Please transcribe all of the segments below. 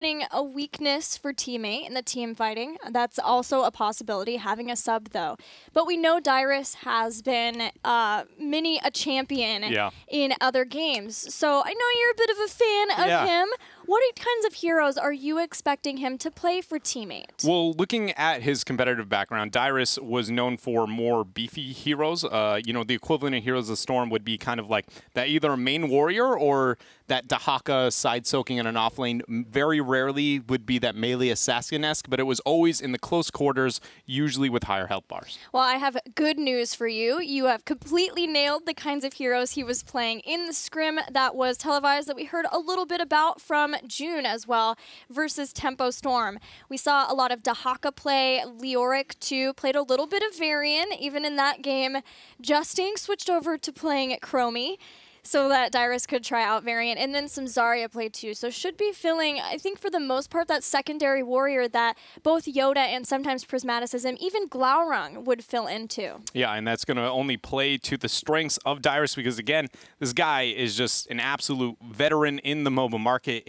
A weakness for teammate in the team fighting. That's also a possibility, having a sub though. But we know Dyrus has been many a champion in other games. So I know you're a bit of a fan of him. What kinds of heroes are you expecting him to play for teammate? Well, looking at his competitive background, Dyrus was known for more beefy heroes. You know, the equivalent of Heroes of the Storm would be kind of like that either main warrior or that Dahaka side soaking in an off lane. Very rarely would be that melee assassin-esque, but it was always in the close quarters, usually with higher health bars. Well, I have good news for you. You have completely nailed the kinds of heroes he was playing in the scrim that was televised that we heard a little bit about from June as well versus Tempo Storm. We saw a lot of Dahaka play, Leoric too, played a little bit of Varian even in that game. Justing switched over to playing Chromie so that Dyrus could try out Varian, and then some Zarya played too. So should be feeling, I think for the most part, that secondary warrior that both Yoda and sometimes Prismaticism, even Glaurung would fill into. Yeah, and that's going to only play to the strengths of Dyrus because, again, this guy is just an absolute veteran in the mobile market.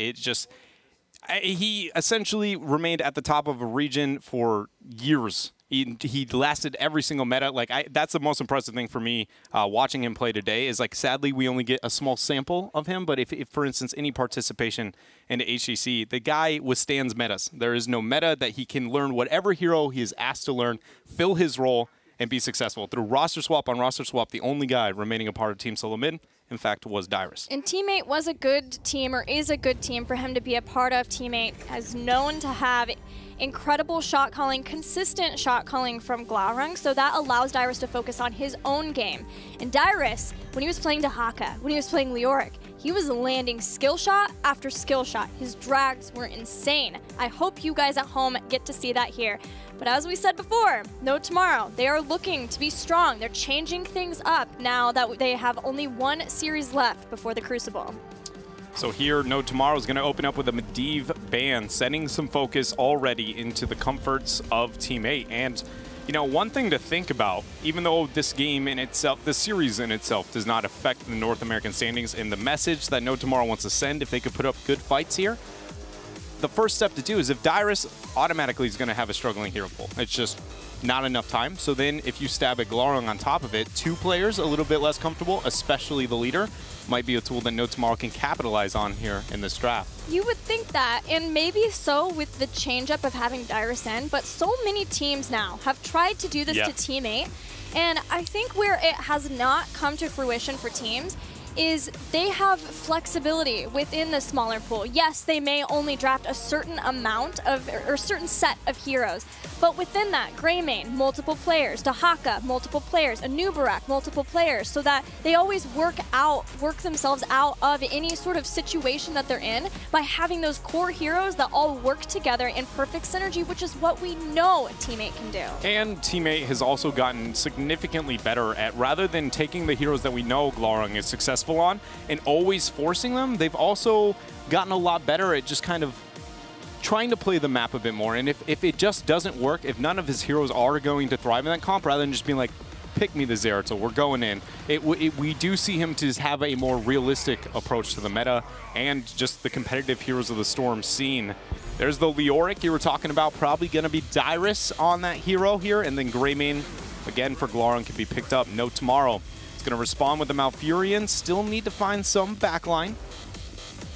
He essentially remained at the top of a region for years. He lasted every single meta. That's the most impressive thing for me watching him play today is, sadly, we only get a small sample of him. But if for instance, any participation into HGC, the guy withstands metas. There is no meta that he can learn whatever hero he is asked to learn, fill his role, and be successful. Through roster swap on roster swap, the only guy remaining a part of Team Solo Mid, in fact, was Dyrus. And Teammate was a good team, or is a good team for him to be a part of. Teammate is known to have incredible shot calling, consistent shot calling from Glaurung, so that allows Dyrus to focus on his own game. And Dyrus, when he was playing Dahaka, when he was playing Leoric, he was landing skill shot after skill shot. His drags were insane. I hope you guys at home get to see that here. But as we said before, no tomorrow. They are looking to be strong. They're changing things up now that they have only one series left before the Crucible. So here, No Tomorrow is going to open up with a Medivh ban, sending some focus already into the comforts of Team 8. And, you know, one thing to think about, even though this game in itself, the series in itself, does not affect the North American standings and the message that No Tomorrow wants to send, if they could put up good fights here, the first step to do is if Dyrus automatically is going to have a struggling hero pool. It's just not enough time. So then if you stab at Glaurung on top of it, two players a little bit less comfortable, especially the leader, might be a tool that No Tomorrow can capitalize on here in this draft. You would think that, and maybe so with the change-up of having Dyrus in, but so many teams now have tried to do this to Teammate, and I think where it has not come to fruition for teams is they have flexibility within the smaller pool. Yes, they may only draft a certain amount of, or a certain set of heroes, but within that, Greymane, multiple players, Dahaka, multiple players, Anubarak, multiple players, so that they always work themselves out of any sort of situation that they're in by having those core heroes that all work together in perfect synergy, which is what we know Teammate can do. And Teammate has also gotten significantly better at, rather than taking the heroes that we know Glaurung is successful on and always forcing them, they've also gotten a lot better at just kind of trying to play the map a bit more. And if it just doesn't work, if none of his heroes are going to thrive in that comp, rather than just being like, pick me the Zeratul, we're going in, we do see him to have a more realistic approach to the meta and just the competitive Heroes of the Storm scene. There's the Leoric you were talking about, probably going to be Dyrus on that hero here, and then Greymane, again, for Glaurung, can be picked up. No Tomorrow. It's going to respond with the Malfurion. Still need to find some backline.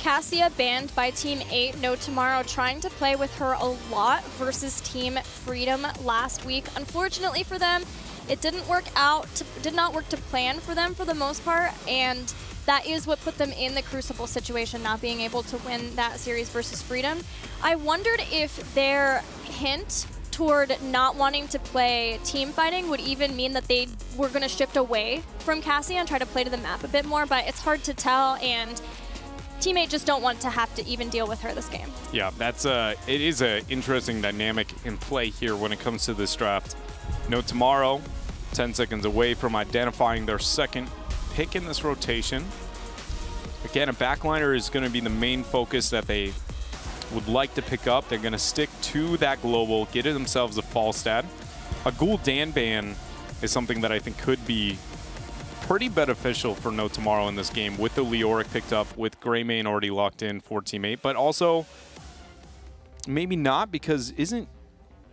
Cassia banned by Team 8, No Tomorrow, trying to play with her a lot versus Team Freedom last week. Unfortunately for them, it didn't work out, did not work to plan for them for the most part, and that is what put them in the Crucible situation, not being able to win that series versus Freedom. I wondered if their hint toward not wanting to play team fighting would even mean that they were going to shift away from Cassia and try to play to the map a bit more, but it's hard to tell, and Teammate just don't want to have to even deal with her this game. Yeah, it is an interesting dynamic in play here when it comes to this draft. No Tomorrow, 10 seconds away from identifying their second pick in this rotation. Again, a backliner is going to be the main focus that they would like to pick up. They're going to stick to that global, get themselves a Falstad. A Gul'dan ban is something that I think could be pretty beneficial for No Tomorrow in this game, with the Leoric picked up, with Greymane already locked in for Team 8, but also Maybe not, because isn't...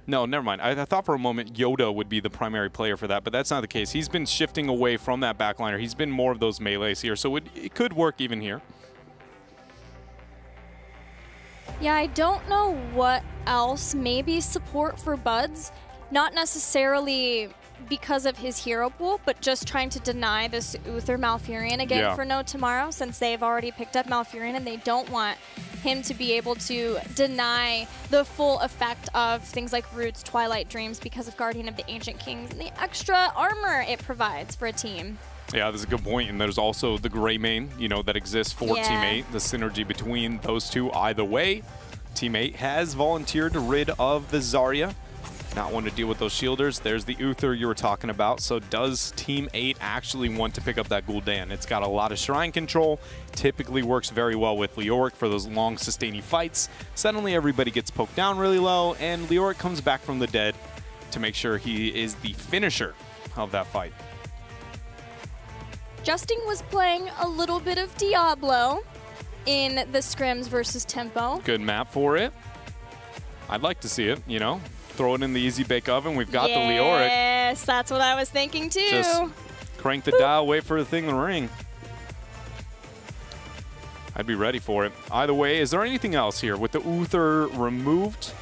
No, never mind. I thought for a moment Yoda would be the primary player for that, but that's not the case. He's been shifting away from that backliner. He's been more of those melees here, so it could work even here. Yeah, I don't know what else. Maybe support for Buds. Not necessarily because of his hero pool, but just trying to deny this Uther Malfurion again for No Tomorrow, since they've already picked up Malfurion and they don't want him to be able to deny the full effect of things like Roots, Twilight Dreams because of Guardian of the Ancient Kings and the extra armor it provides for a team. Yeah, that's a good point. And there's also the gray main, you know, that exists for Team 8, the synergy between those two either way. Team 8 has volunteered to rid of the Zarya. Not want to deal with those shielders. There's the Uther you were talking about. So does Team 8 actually want to pick up that Gul'dan? It's got a lot of shrine control. Typically works very well with Leoric for those long sustaining fights. Suddenly everybody gets poked down really low, and Leoric comes back from the dead to make sure he is the finisher of that fight. Justin was playing a little bit of Diablo in the scrims versus Tempo. Good map for it. I'd like to see it, you know. Throw it in the easy bake oven. We've got the Leoric. Yes, that's what I was thinking too. Just crank the dial, wait for the thing to ring. I'd be ready for it. Either way, is there anything else here? With the Uther removed,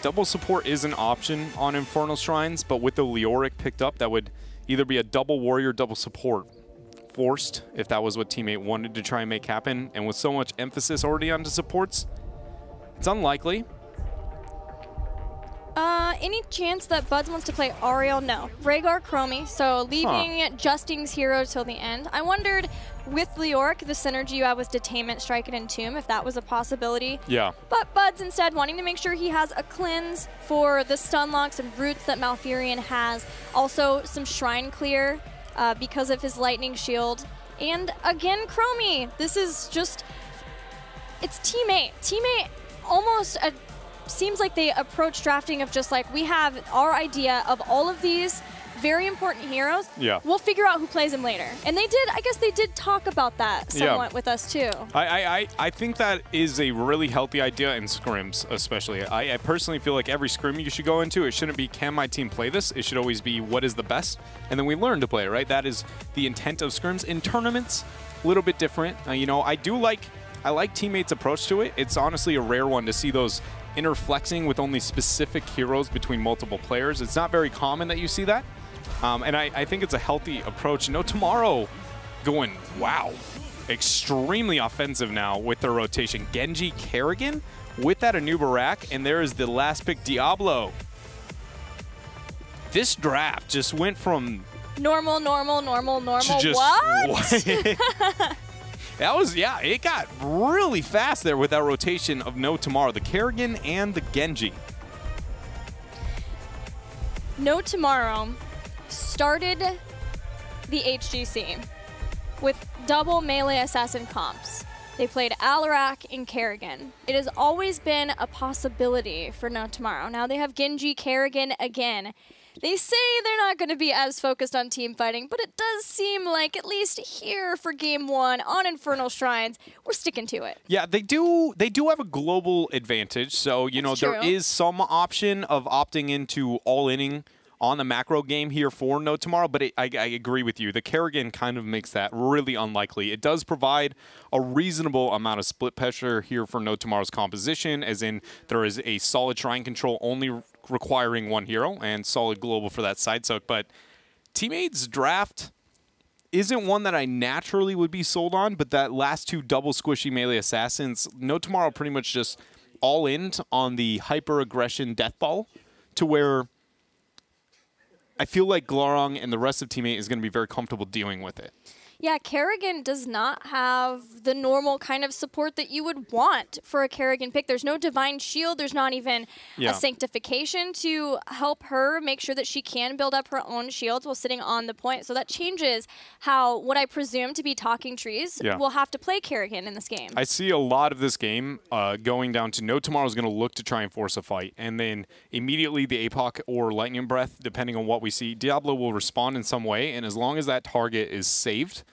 double support is an option on Infernal Shrines, but with the Leoric picked up, that would either be a double warrior, double support forced, if that was what Team 8 wanted to try and make happen. And with so much emphasis already onto supports, it's unlikely. Any chance that Buds wants to play Ariel? No. Rhaegar Chromie, so leaving Justin's hero till the end. I wondered, with Leoric, the synergy you have with Detainment, Strike, and Entomb, if that was a possibility. Yeah. But Buds instead wanting to make sure he has a cleanse for the stun locks and roots that Malfurion has. Also, some shrine clear because of his lightning shield. And again, Chromie. This is just... It's Team 8. Team 8 almost... seems like they approach drafting of just like, we have our idea of all of these very important heroes. Yeah. We'll figure out who plays them later. And they did, I guess they did talk about that somewhat with us too. I think that is a really healthy idea in scrims, especially. I personally feel like every scrim you should go into, it shouldn't be, can my team play this? It should always be, what is the best? And then we learn to play it, right? That is the intent of scrims. In tournaments, a little bit different. You know, I like teammates' approach to it. It's honestly a rare one to see those interflexing with only specific heroes between multiple players. It's not very common that you see that. And I think it's a healthy approach. No Tomorrow going, wow, extremely offensive now with their rotation. Genji, Kerrigan with that Anubarak, and there is the last pick, Diablo. This draft just went from... normal, to just, what? That was, yeah, it got really fast there with that rotation of No Tomorrow, the Kerrigan and the Genji. No Tomorrow started the HGC with double melee assassin comps. They played Alarak and Kerrigan. It has always been a possibility for No Tomorrow. Now they have Genji, Kerrigan again. They say they're not going to be as focused on team fighting, but it does seem like, at least here for Game 1 on Infernal Shrines, we're sticking to it. Yeah, they do have a global advantage, so, you know, there is some option of opting into all-inning on the macro game here for No Tomorrow, but I agree with you. The Kerrigan kind of makes that really unlikely. It does provide a reasonable amount of split pressure here for No Tomorrow's composition, as in there is a solid shrine control only requiring one hero and solid global for that side soak. But Teammates' draft isn't one that I naturally would be sold on, but that last two double squishy melee assassins, No Tomorrow pretty much just all in on the hyper aggression death ball, to where I feel like Glorong and the rest of Team 8 is going to be very comfortable dealing with it. Yeah, Kerrigan does not have the normal kind of support that you would want for a Kerrigan pick. There's no Divine Shield. There's not even a Sanctification to help her make sure that she can build up her own shields while sitting on the point. So that changes how what I presume to be Talking Trees will have to play Kerrigan in this game. I see a lot of this game going down to No Tomorrow's going to look to try and force a fight. And then immediately the APOC or Lightning Breath, depending on what we see, Diablo will respond in some way. And as long as that target is saved,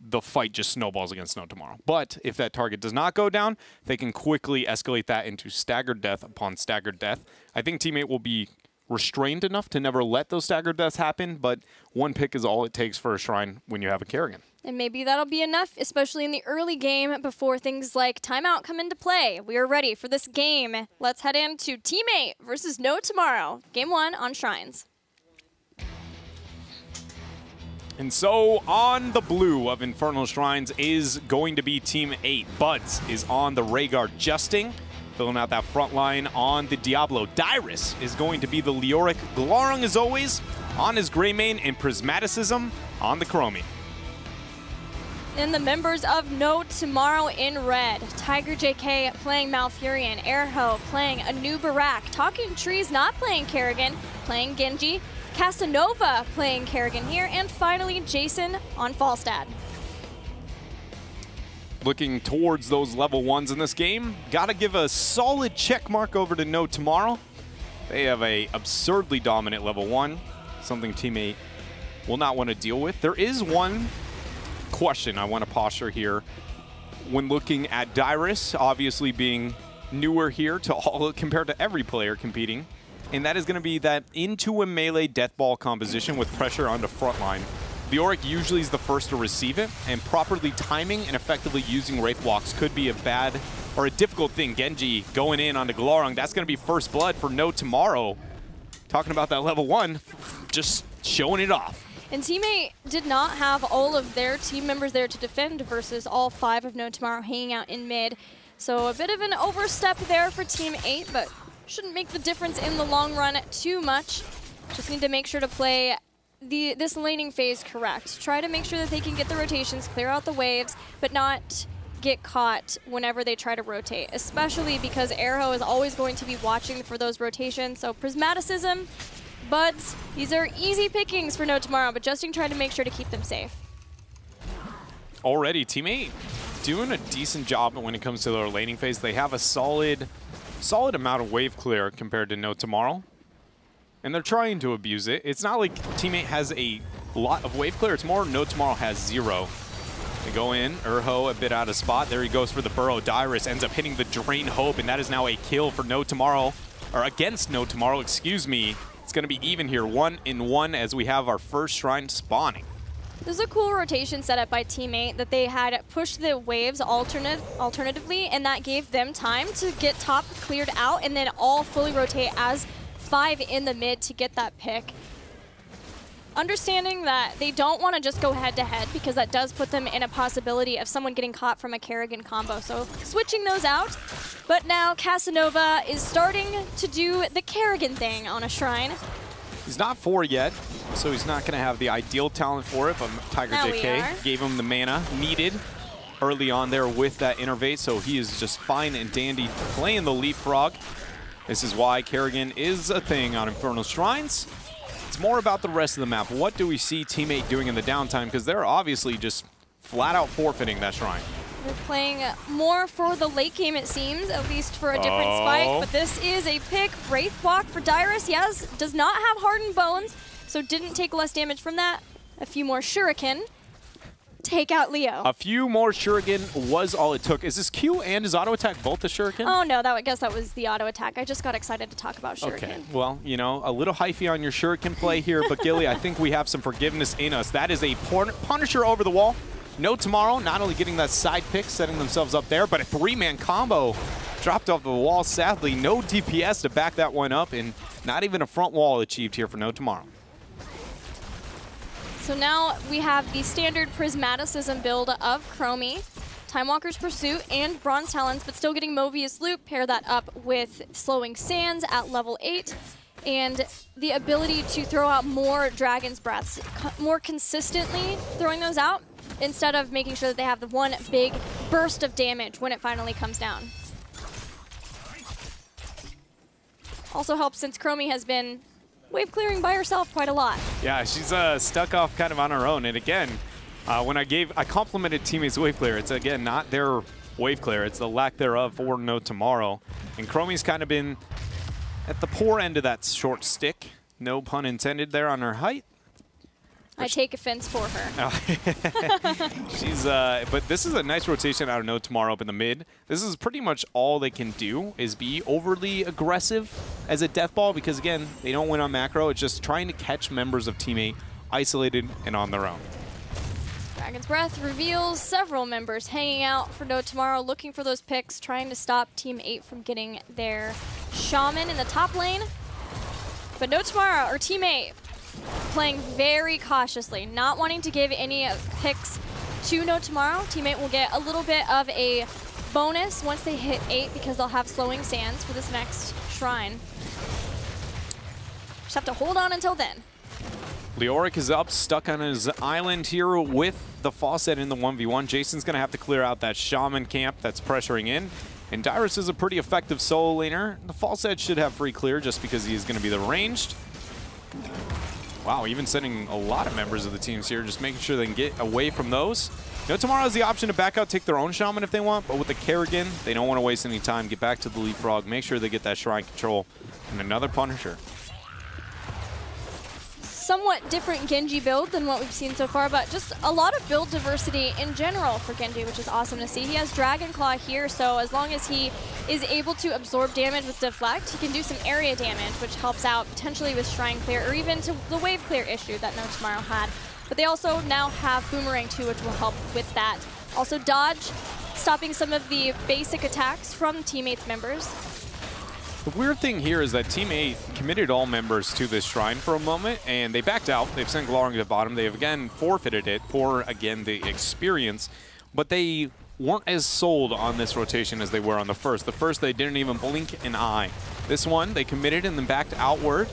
the fight just snowballs against No Tomorrow. But if that target does not go down, they can quickly escalate that into staggered death upon staggered death. I think Teammate will be restrained enough to never let those staggered deaths happen, but one pick is all it takes for a Shrine when you have a Kerrigan. And maybe that'll be enough, especially in the early game before things like timeout come into play. We are ready for this game. Let's head into Teammate versus No Tomorrow. Game 1 on Shrines. And so on the blue of Infernal Shrines is going to be Team 8. Buds is on the Rhaegar Justing, filling out that front line on the Diablo. Dyrus is going to be the Leoric. Glarung, as always, on his Greymane, and Prismaticism on the Chromie. And the members of No Tomorrow in red. Tiger JK playing Malfurion. Erho playing a new Barak. Talking Trees not playing Kerrigan, playing Genji. Casanova playing Kerrigan here. And finally, Jason on Falstad. Looking towards those level 1s in this game, gotta give a solid check mark over to No Tomorrow. They have a absurdly dominant level 1, something Teammate will not want to deal with. There is one question I want to posture here when looking at Dyrus, obviously being newer here to all compared to every player competing, and that is going to be that into a melee death ball composition with pressure on the front line. Leoric usually is the first to receive it, and properly timing and effectively using Wraith Walks could be a bad or a difficult thing. Genji going in onto Glarung, that's going to be first blood for No Tomorrow. Talking about that level 1, just showing it off. And Teammate did not have all of their team members there to defend versus all 5 of No Tomorrow hanging out in mid. So a bit of an overstep there for Team 8, but shouldn't make the difference in the long run too much. Just need to make sure to play this laning phase correct. Try to make sure that they can get the rotations, clear out the waves, but not get caught whenever they try to rotate, especially because Erho is always going to be watching for those rotations. So Prismaticism, Buds, these are easy pickings for No Tomorrow, but Justing trying to make sure to keep them safe. Already, Teammate doing a decent job when it comes to their laning phase. They have a solid amount of wave clear compared to No Tomorrow, and they're trying to abuse it. It's not like Teammate has a lot of wave clear. It's more No Tomorrow has 0. They go in, Erho a bit out of spot. There he goes for the burrow. Dyrus ends up hitting the Drain Hope, and that is now a kill for No Tomorrow, or against No Tomorrow, excuse me. It's going to be even here, 1-1 as we have our first Shrine spawning. This is a cool rotation setup by Teammate that they had pushed the waves alternatively, and that gave them time to get top cleared out and then all fully rotate as 5 in the mid to get that pick. Understanding that they don't want to just go head-to-head because that does put them in a possibility of someone getting caught from a Kerrigan combo. So switching those out. But now Casanova is starting to do the Kerrigan thing on a Shrine. He's not 4 yet, so he's not going to have the ideal talent for it, but Tiger JK gave him the mana needed early on there with that Innervate, so he is just fine and dandy playing the Leapfrog. This is why Kerrigan is a thing on Infernal Shrines. It's more about the rest of the map. What do we see Teammate doing in the downtime? Because they're obviously just flat out forfeiting that Shrine. They're playing more for the late game, it seems, at least for a different spike. But this is a pick. Wraith Walk for Dyrus. Yes, does not have Hardened Bones, so didn't take less damage from that. A few more Shuriken. Take out Leo. A few more Shuriken was all it took. Is this Q and his auto attack both the Shuriken? Oh no, I guess that was the auto attack. I just got excited to talk about Shuriken. Okay, well, you know, a little hyphy on your Shuriken play here, but Gilly, I think we have some forgiveness in us. That is a Punisher over the wall. No Tomorrow, not only getting that side pick, setting themselves up there, but a 3-man combo dropped off the wall. Sadly, no DPS to back that one up, and not even a front wall achieved here for No Tomorrow. So now we have the standard Prismaticism build of Chromie, Time Walker's Pursuit, and Bronze Talons, but still getting Mobius Loop. Pair that up with Slowing Sands at level 8, and the ability to throw out more Dragon's Breaths, more consistently throwing those out, instead of making sure that they have the one big burst of damage when it finally comes down. Also helps since Chromie has been wave clearing by herself quite a lot. Yeah, she's stuck off kind of on her own. And again, when I complimented Teammate's wave clear, it's again not their wave clear, it's the lack thereof for No Tomorrow. And Chromie's kind of been at the poor end of that short stick. No pun intended there on her height. I take offense for her. She's, but this is a nice rotation out of No Tomorrow up in the mid. This is pretty much all they can do is be overly aggressive as a death ball because, again, they don't win on macro. It's just trying to catch members of Team 8 isolated and on their own. Dragon's Breath reveals several members hanging out for No Tomorrow, looking for those picks, trying to stop Team 8 from getting their Shaman in the top lane. But No Tomorrow, or Team 8, playing very cautiously, not wanting to give any picks to No Tomorrow. Team 8 will get a little bit of a bonus once they hit 8 because they'll have Slowing Sands for this next shrine. Just have to hold on until then. Leoric is up, stuck on his island here with the Faucet in the 1v1. Jason's going to have to clear out that Shaman camp that's pressuring in. And Dyrus is a pretty effective solo laner. The Faucet should have free clear just because he's going to be the ranged. Wow, even sending a lot of members of the teams here, just making sure they can get away from those. No Tomorrow has the option to back out, take their own Shaman if they want, but with the Kerrigan, they don't want to waste any time. Get back to the Leapfrog, make sure they get that Shrine control, and another Punisher. Somewhat different Genji build than what we've seen so far, but just a lot of build diversity in general for Genji, which is awesome to see. He has Dragon Claw here, so as long as he is able to absorb damage with Deflect, he can do some area damage, which helps out potentially with Shrine Clear or even to the Wave Clear issue that No Tomorrow had. But they also now have Boomerang too, which will help with that. Also Dodge, stopping some of the basic attacks from teammates members. The weird thing here is that Team 8 committed all members to this shrine for a moment, and they backed out. They've sent Glowring to the bottom. They have, again, forfeited it for, again, the experience. But they weren't as sold on this rotation as they were on the first. The first, they didn't even blink an eye. This one, they committed and then backed outward.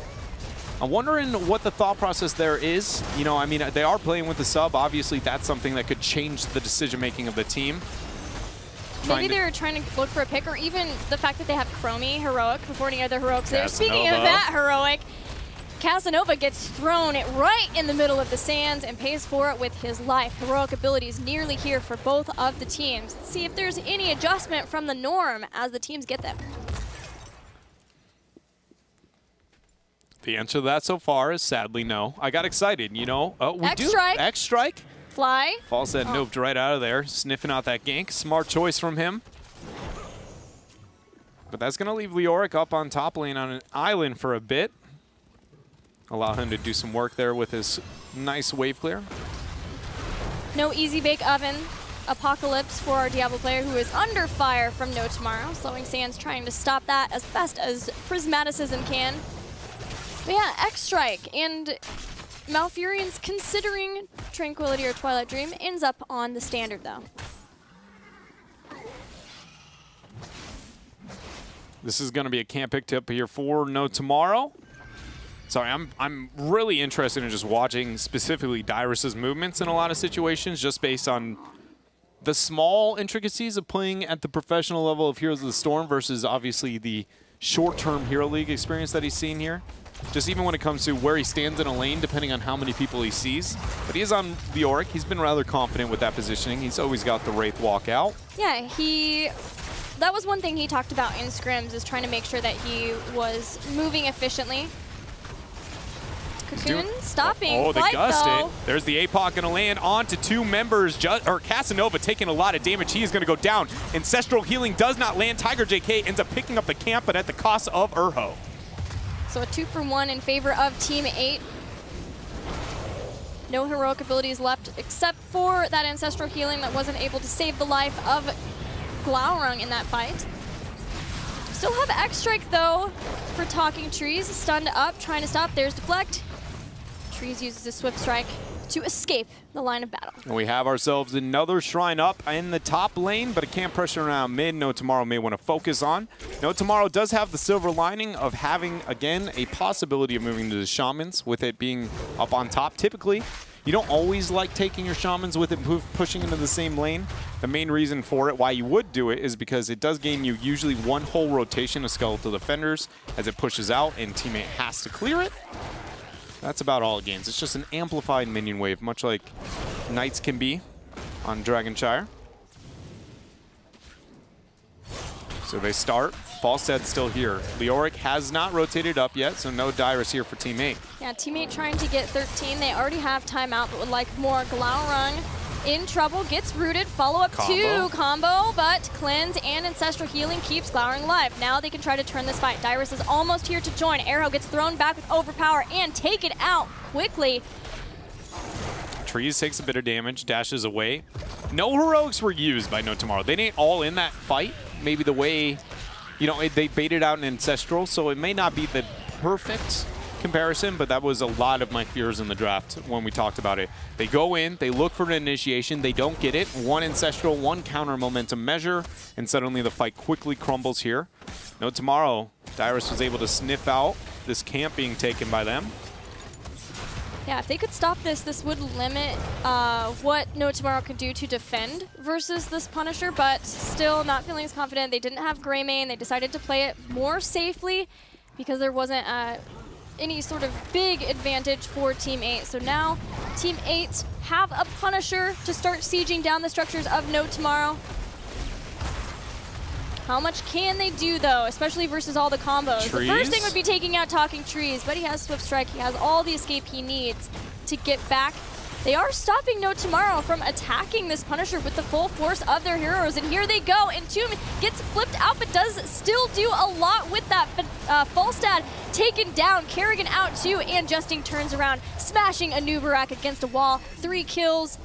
I'm wondering what the thought process there is. You know, I mean, they are playing with the sub. Obviously, that's something that could change the decision-making of the team. Maybe they're trying to look for a pick, or even the fact that they have Chromie, Heroic, before any other Heroics there. Speaking of that Heroic, Casanova gets thrown right in the middle of the sands and pays for it with his life. Heroic abilities nearly here for both of the teams. Let's see if there's any adjustment from the norm as the teams get them. The answer to that so far is sadly no. I got excited, you know. We do X-Strike. X-Strike. Fly. Faucet noped right out of there, sniffing out that gank. Smart choice from him. But that's going to leave Leoric up on top lane on an island for a bit. Allow him to do some work there with his nice wave clear. No easy bake oven apocalypse for our Diablo player who is under fire from No Tomorrow. Slowing Sands trying to stop that as best as Prismaticism can. But yeah, X-Strike and Malfurion's considering Tranquility or Twilight Dream ends up on the standard though. This is going to be a camp pick tip here for No Tomorrow. Sorry, I'm really interested in just watching specifically Dyrus's movements in a lot of situations, just based on the small intricacies of playing at the professional level of Heroes of the Storm versus obviously the short-term Hero League experience that he's seen here. Just even when it comes to where he stands in a lane, depending on how many people he sees. But he is on Leoric. He's been rather confident with that positioning. He's always got the Wraith walk out. Yeah, that was one thing he talked about in scrims, is trying to make sure that he was moving efficiently. Cocoon stopping they flight, gust though. it. There's the APOC going to land onto two members. Casanova taking a lot of damage. He is going to go down. Ancestral Healing does not land. Tiger JK ends up picking up the camp, but at the cost of Urho. So a 2-for-1 in favor of Team 8. No heroic abilities left except for that Ancestral Healing that wasn't able to save the life of Glaurung in that fight. Still have X-Strike though for Talking Trees. Stunned up, trying to stop. There's Deflect. Trees uses a Swift Strike to escape the line of battle. And we have ourselves another shrine up in the top lane, but it can't pressure around mid. No Tomorrow may want to focus on. No Tomorrow does have the silver lining of having, again, a possibility of moving to the Shamans with it being up on top. Typically, you don't always like taking your Shamans with it pushing into the same lane. The main reason for it, why you would do it, is because it does gain you usually one whole rotation of Skeletal Defenders as it pushes out and teammate has to clear it. That's about all it gains. It's just an amplified minion wave, much like Knights can be on Dragonshire. So they start Falstead's still here. Leoric has not rotated up yet, so no Dyrus here for Team 8. Yeah, Team 8 trying to get 13. They already have timeout, but would like more. Glaurung in trouble, gets rooted, follow-up two combo, but Cleanse and Ancestral Healing keeps Glaurung alive. Now they can try to turn this fight. Dyrus is almost here to join. Arrow gets thrown back with Overpower and taken out quickly. Trees takes a bit of damage, dashes away. No heroics were used by No Tomorrow. They didn't all in that fight. Maybe the way, you know, they baited out an Ancestral, so it may not be the perfect comparison, but that was a lot of my fears in the draft when we talked about it. They go in, they look for an initiation, they don't get it. One Ancestral, one counter momentum measure, and suddenly the fight quickly crumbles here. No Tomorrow, Dyrus was able to sniff out this camp being taken by them. Yeah, if they could stop this, this would limit what No Tomorrow could do to defend versus this Punisher, but still not feeling as confident. They didn't have Greymane. They decided to play it more safely because there wasn't any sort of big advantage for Team 8. So now Team 8 have a Punisher to start sieging down the structures of No Tomorrow. How much can they do, though, especially versus all the combos? Trees? The first thing would be taking out Talking Trees, but he has Swift Strike. He has all the escape he needs to get back. They are stopping No Tomorrow from attacking this Punisher with the full force of their heroes, and here they go. Entomb gets flipped out, but does still do a lot with that. But Falstad taken down, Kerrigan out too, and Justin turns around, smashing a Nubarak against a wall. 3 kills.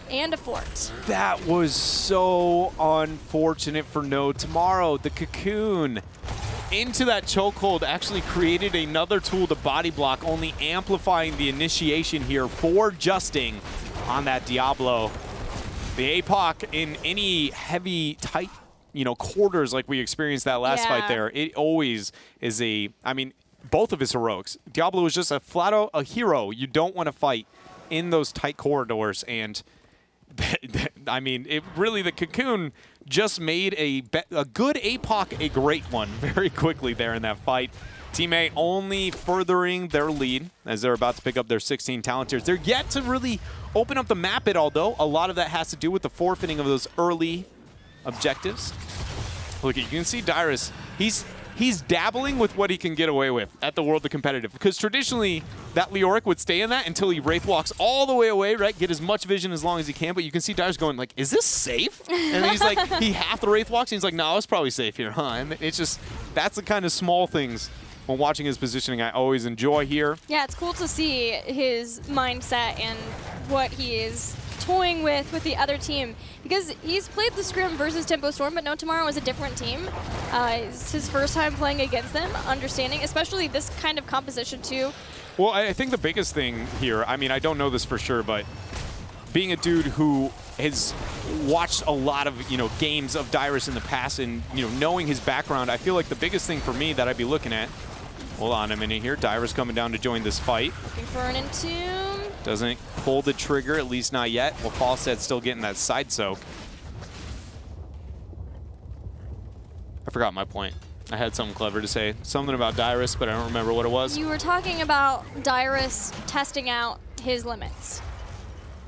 And a fort. That was so unfortunate for No Tomorrow. The Cocoon into that chokehold actually created another tool to body block, only amplifying the initiation here for Justing on that Diablo. The APOC in any heavy, tight, you know, quarters like we experienced that last fight there, it always is a, I mean, both of his heroics. Diablo is just a flat out a hero you don't want to fight in those tight corridors, and I mean, it really, the Cocoon just made a good APOC a great one very quickly there in that fight. Team 8 only furthering their lead as they're about to pick up their 16 talent tiers. They're yet to really open up the map at all, though. A lot of that has to do with the forfeiting of those early objectives. Look, you can see Dyrus, he's dabbling with what he can get away with at the World of Competitive, because traditionally that Leoric would stay in that until he Wraith walks all the way away, right? Get as much vision as long as he can, but you can see Dyrus going like, is this safe? And he's like, he half the Wraith walks, and he's like, no, it's probably safe here, huh? And it's just, that's the kind of small things when watching his positioning I always enjoy here. Yeah, it's cool to see his mindset and what he is toying with the other team, because he's played the Scrim versus Tempo Storm, but No Tomorrow is a different team. It's his first time playing against them, understanding, especially this kind of composition too. Well, I think the biggest thing here, I mean, I don't know this for sure, but being a dude who has watched a lot of, you know, games of Dyrus in the past and, you know, knowing his background, I feel like the biggest thing for me that I'd be looking at, hold on a minute here, Dyrus coming down to join this fight. Looking for an Entomb. Doesn't pull the trigger, at least not yet. Well, Falstead's still getting that side soak. I forgot my point. I had something clever to say. Something about Dyrus, but I don't remember what it was. You were talking about Dyrus testing out his limits.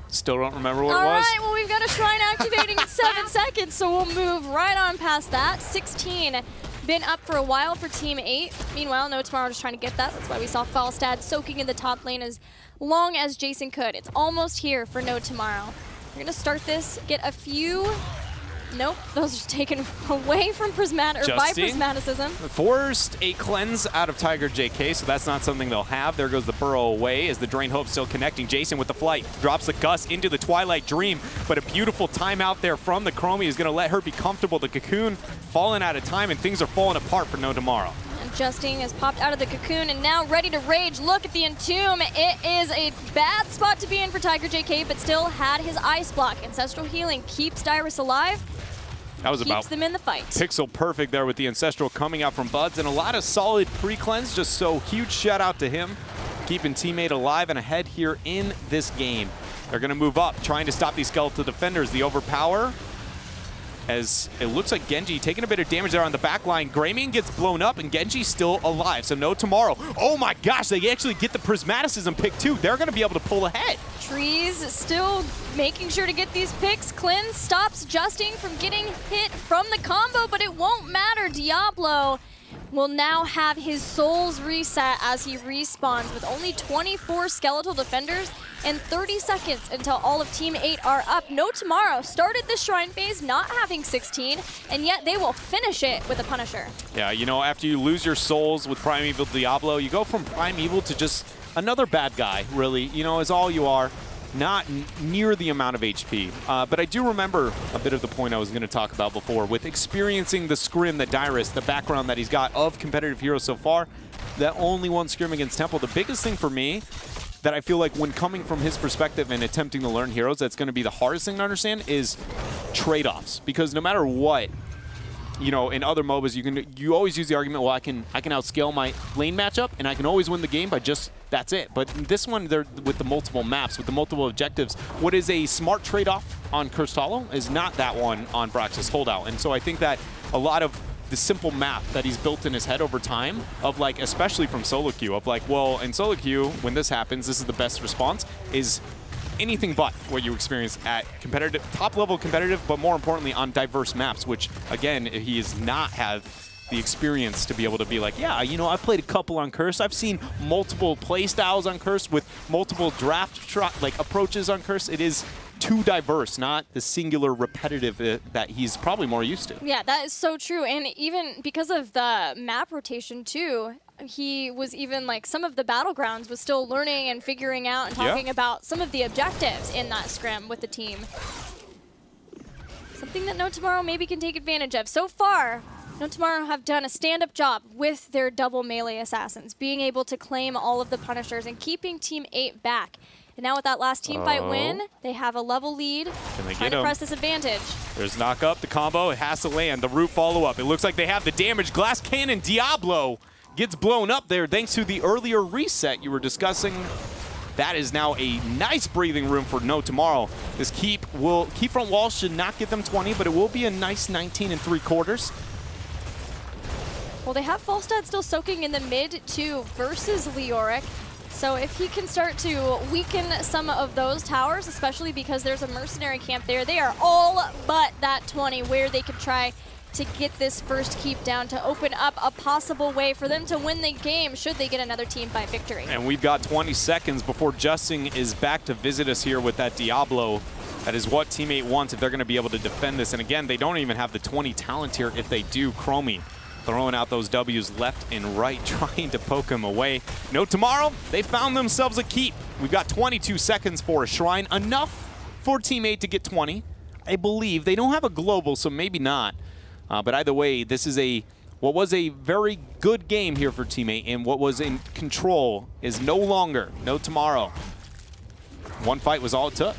Still don't remember what it was. All right, well, we've got a Shrine activating in 7 seconds, so we'll move right on past that. 16 been up for a while for Team 8. Meanwhile, No Tomorrow just trying to get that. That's why we saw Falstad soaking in the top lane as long as Jason could. It's almost here for No Tomorrow. We're going to start this, get a few. Nope, those are taken away from by Prismaticism. Forced a cleanse out of Tiger JK, so that's not something they'll have. There goes the burrow away as the Drain Hope still connecting. Jason with the flight, drops the Gus into the Twilight Dream, but a beautiful timeout there from the Chromie is going to let her be comfortable. The Cocoon falling out of time, and things are falling apart for No Tomorrow. Justing has popped out of the Cocoon and now ready to rage. Look at the Entomb. It is a bad spot to be in for Tiger JK, but still had his Ice Block. Ancestral Healing keeps Dyrus alive. That was keeps them in the fight. Pixel perfect there with the Ancestral coming out from Buds, and a lot of solid pre-cleanse, just so huge shout out to him. Keeping teammate alive and ahead here in this game. They're going to move up, trying to stop these skeletal defenders. The overpower as it looks like Genji taking a bit of damage there on the back line. Greymane gets blown up, and Genji's still alive, so no tomorrow. Oh my gosh, they actually get the Prismaticism pick too. They're going to be able to pull ahead. Trees still making sure to get these picks. Clin stops Justing from getting hit from the combo, but it won't matter. Diablo will now have his souls reset as he respawns with only 24 skeletal defenders and 30 seconds until all of Team 8 are up. No Tomorrow started the Shrine phase not having 16, and yet they will finish it with a Punisher. Yeah, you know, after you lose your souls with Primeval Diablo, you go from Primeval to just another bad guy, really, you know, is all you are. Not near the amount of HP. But I do remember a bit of the point I was going to talk about before with experiencing the scrim that Dyrus, the background that he's got of competitive heroes so far, that only one scrim against Temple. The biggest thing for me that I feel like when coming from his perspective and attempting to learn heroes, that's going to be the hardest thing to understand is trade-offs. Because no matter what, you know, in other MOBAs, you always use the argument, well, I can outscale my lane matchup, and I can always win the game by just that's it. But this one, they're with the multiple maps, with the multiple objectives. What is a smart trade-off on Cursed Hollow is not that one on Braxis Holdout. And so I think that a lot of the simple map that he's built in his head over time of like, especially from solo queue, of like, well, in solo queue, when this happens, this is the best response, is anything but what you experience at competitive, top-level competitive, but more importantly on diverse maps, which, again, he has not had the experience to be able to be like, yeah, you know, I've played a couple on Curse. I've seen multiple play styles on Curse with multiple draft approaches on Curse. It is too diverse, not the singular repetitive that he's probably more used to. Yeah, that is so true. And even because of the map rotation too, he was even like some of the battlegrounds was still learning and figuring out and talking about some of the objectives in that scrim with the team. Something that No Tomorrow maybe can take advantage of. So far, No Tomorrow have done a stand-up job with their double melee assassins, being able to claim all of the Punishers and keeping Team 8 back. And now with that last team fight win, they have a level lead. Can they trying to press this advantage. There's knock up, the combo, it has to land. The root follow-up. It looks like they have the damage. Glass Cannon Diablo gets blown up there thanks to the earlier reset you were discussing. That is now a nice breathing room for No Tomorrow. This keep front wall should not get them 20, but it will be a nice 19 3/4. Well, they have Falstad still soaking in the mid too versus Leoric. So if he can start to weaken some of those towers, especially because there's a mercenary camp there, they are all but that 20 where they could try to get this first keep down to open up a possible way for them to win the game should they get another team fight victory. And we've got 20 seconds before Justin is back to visit us here with that Diablo. That is what Team 8 wants if they're going to be able to defend this. And again, they don't even have the 20 talent here if they do. Chromie throwing out those W's left and right, trying to poke him away. No Tomorrow, they found themselves a keep. We've got 22 seconds for a Shrine, enough for Team 8 to get 20. I believe they don't have a global, so maybe not. But either way, this is what was a very good game here for Team 8, and what was in control is no longer No Tomorrow. One fight was all it took.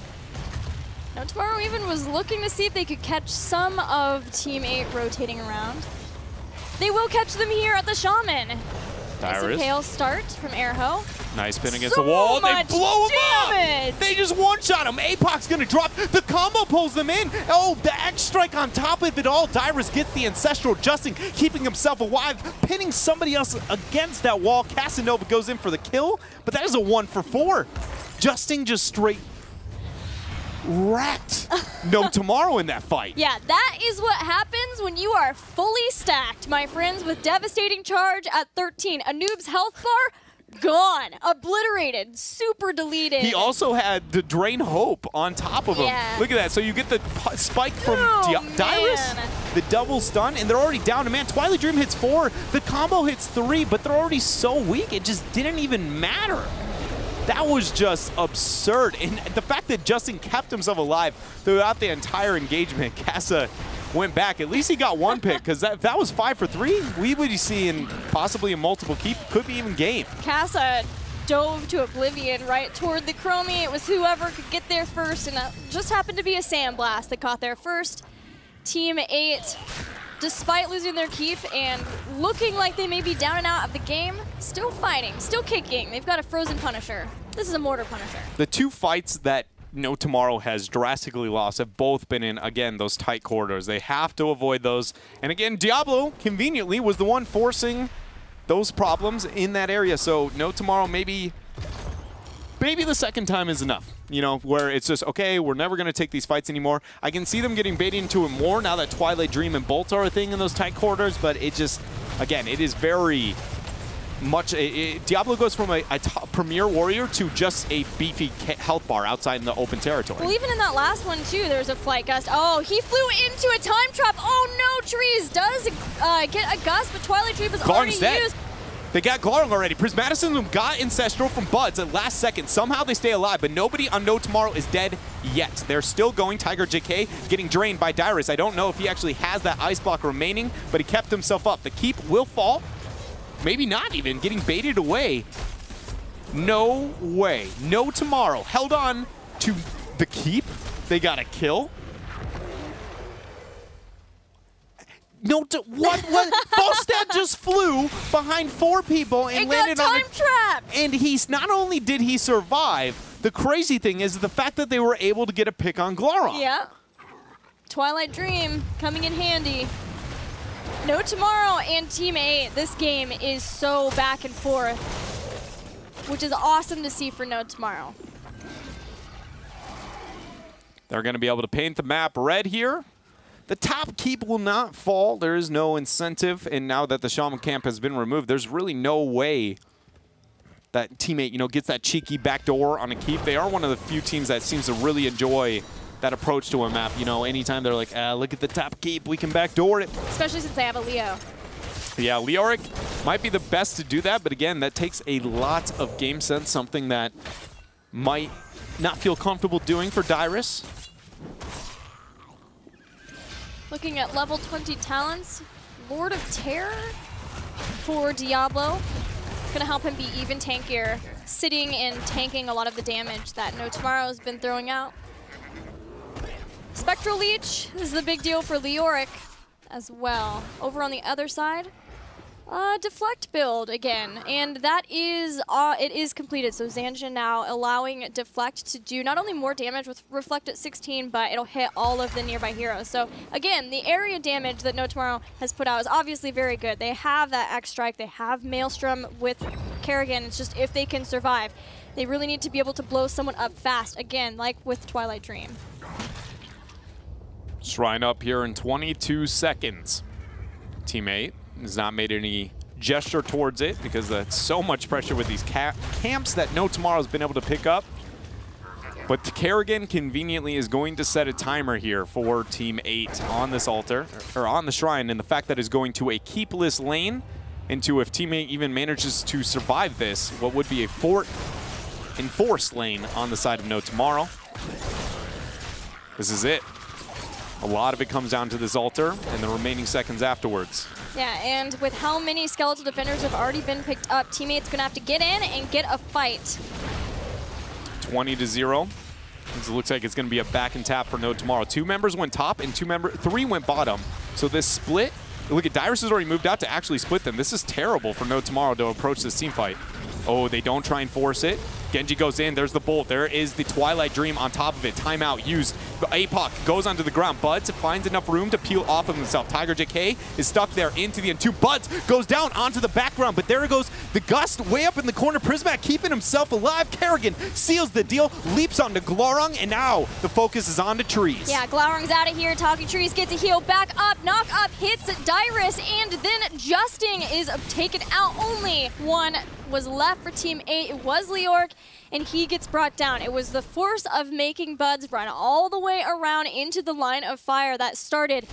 No Tomorrow even was looking to see if they could catch some of Team 8 rotating around. They will catch them here at the Shaman. Nice and pale start from Airho. Nice pin against the wall. They blow him up. They just one-shot him. Apoc's going to drop. The combo pulls them in. Oh, the X strike on top of it all. Dyrus gets the Ancestral Justin, keeping himself alive, pinning somebody else against that wall. Casanova goes in for the kill, but that is a 1 for 4. Justin just straight wrecked No Tomorrow in that fight. Yeah, that is what happens when you are fully stacked, my friends, with devastating charge at 13. A noob's health bar, gone, obliterated, super deleted. He also had the Drain Hope on top of him. Look at that. So you get the spike from Dyrus, the double stun, and they're already down to man. Twilight Dream hits 4, the combo hits 3, but they're already so weak, it just didn't even matter. That was just absurd. And the fact that Justin kept himself alive throughout the entire engagement, Casa went back. At least he got one pick, because that was 5 for 3. We would be seeing possibly a multiple keep, could be even game. Casa dove to oblivion right toward the Chromie. It was whoever could get there first, and that just happened to be a Sandblast that caught there first. Team 8, despite losing their keep and looking like they may be down and out of the game, still fighting, still kicking. They've got a Frozen Punisher. This is a Mortar Punisher. The two fights that No Tomorrow has drastically lost have both been in, again, those tight corridors. They have to avoid those. And again, Diablo, conveniently, was the one forcing those problems in that area. So No Tomorrow, maybe the second time is enough. You know, where it's just, okay, we're never going to take these fights anymore. I can see them getting baited into it more now that Twilight Dream and Bolt are a thing in those tight corridors, but it just, again, it is very much, Diablo goes from a premier warrior to just a beefy health bar outside in the open territory. Well, even in that last one, too, there was a flight gust. Oh, he flew into a time trap. Oh, no, Trees does get a gust, but Twilight Dream is already used. They got Glarung already. Prismaticum got Ancestral from Buds at last second. Somehow they stay alive, but nobody on No Tomorrow is dead yet. They're still going. Tiger JK getting drained by Dyrus. I don't know if he actually has that ice block remaining, but he kept himself up. The keep will fall. Maybe not even. Getting baited away. No way. No Tomorrow. Held on to the keep. They got a kill. No, what? Falstad just flew behind 4 people and landed on a time trap. And he's not only did he survive, the crazy thing is the fact that they were able to get a pick on Glarung. Yeah. Twilight Dream coming in handy. No Tomorrow and Team 8. This game is so back and forth, which is awesome to see for No Tomorrow. They're going to be able to paint the map red here. The top keep will not fall. There is no incentive, and now that the Shaman camp has been removed, there's really no way that Team 8, you know, gets that cheeky backdoor on a keep. They are one of the few teams that seems to really enjoy that approach to a map. You know, anytime they're like, look at the top keep, we can backdoor it. Especially since they have a Leo. Yeah, Leoric might be the best to do that, but again, that takes a lot of game sense, something that might not feel comfortable doing for Dyrus. Looking at level 20 talents, Lord of Terror for Diablo. It's going to help him be even tankier, sitting and tanking a lot of the damage that No Tomorrow has been throwing out. Spectral Leech is the big deal for Leoric as well. Over on the other side, Deflect build again, and that is it is completed. So Zanjin now allowing Deflect to do not only more damage with Reflect at 16, but it'll hit all of the nearby heroes. So again, the area damage that No Tomorrow has put out is obviously very good. They have that X Strike, they have Maelstrom with Kerrigan. It's just if they can survive, they really need to be able to blow someone up fast. Again, like with Twilight Dream. Shrine up here in 22 seconds. Team 8 has not made any gesture towards it because that's so much pressure with these camps that No Tomorrow has been able to pick up. But Kerrigan conveniently is going to set a timer here for Team 8 on this altar, or on the shrine, and the fact that is going to a keepless lane into, if Team 8 even manages to survive this, what would be a enforced lane on the side of No Tomorrow. This is it. A lot of it comes down to this altar and the remaining seconds afterwards. Yeah, and with how many skeletal defenders have already been picked up, Team 8's going to have to get in and get a fight. 20-0. It looks like it's going to be a back and tap for No Tomorrow. 2 members went top and 3 went bottom. So this split, look at Dyrus has already moved out to actually split them. This is terrible for No Tomorrow to approach this team fight. Oh, they don't try and force it. Genji goes in. There's the bolt. There is the Twilight Dream on top of it. Timeout used. APOC goes onto the ground. Buds finds enough room to peel off of himself. Tiger JK is stuck there into the end. 2 Buds goes down onto the background, but there goes the Gust way up in the corner. Prismatic keeping himself alive. Kerrigan seals the deal, leaps onto Glarung, and now the focus is on to Trees. Yeah, Glarung's out of here. Talking Trees gets a heal. Back up. Knock up hits Dyrus, and then Justing is taken out. Only one was left for Team 8. It was Leoric, and he gets brought down. It was the force of making Buds run all the way around into the line of fire that started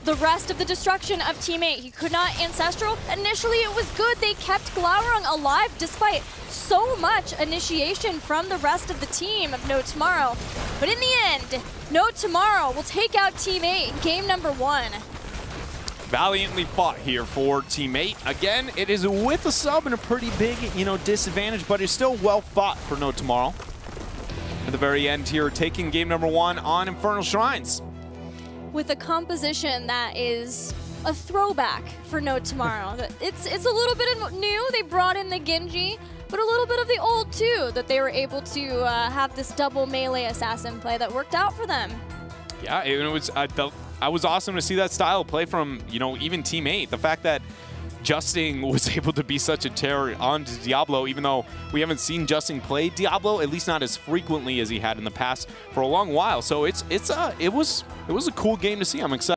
the rest of the destruction of Team 8. He could not Ancestral. Initially, it was good. They kept Glarung alive despite so much initiation from the rest of the team of No Tomorrow. But in the end, No Tomorrow will take out Team 8 in game number 1. Valiantly fought here for Team 8. Again, it is with a sub and a pretty big, disadvantage, but it's still well fought for No Tomorrow. At the very end here, taking game number 1 on Infernal Shrines. With a composition that is a throwback for No Tomorrow. It's a little bit new. They brought in the Genji, but a little bit of the old too, that they were able to have this double melee assassin play that worked out for them. Yeah, it was I was awesome to see that style of play from, you know, even Team 8. The fact that Justin was able to be such a terror on Diablo, even though we haven't seen Justin play Diablo, at least not as frequently as he had in the past for a long while. So it was a cool game to see. I'm excited.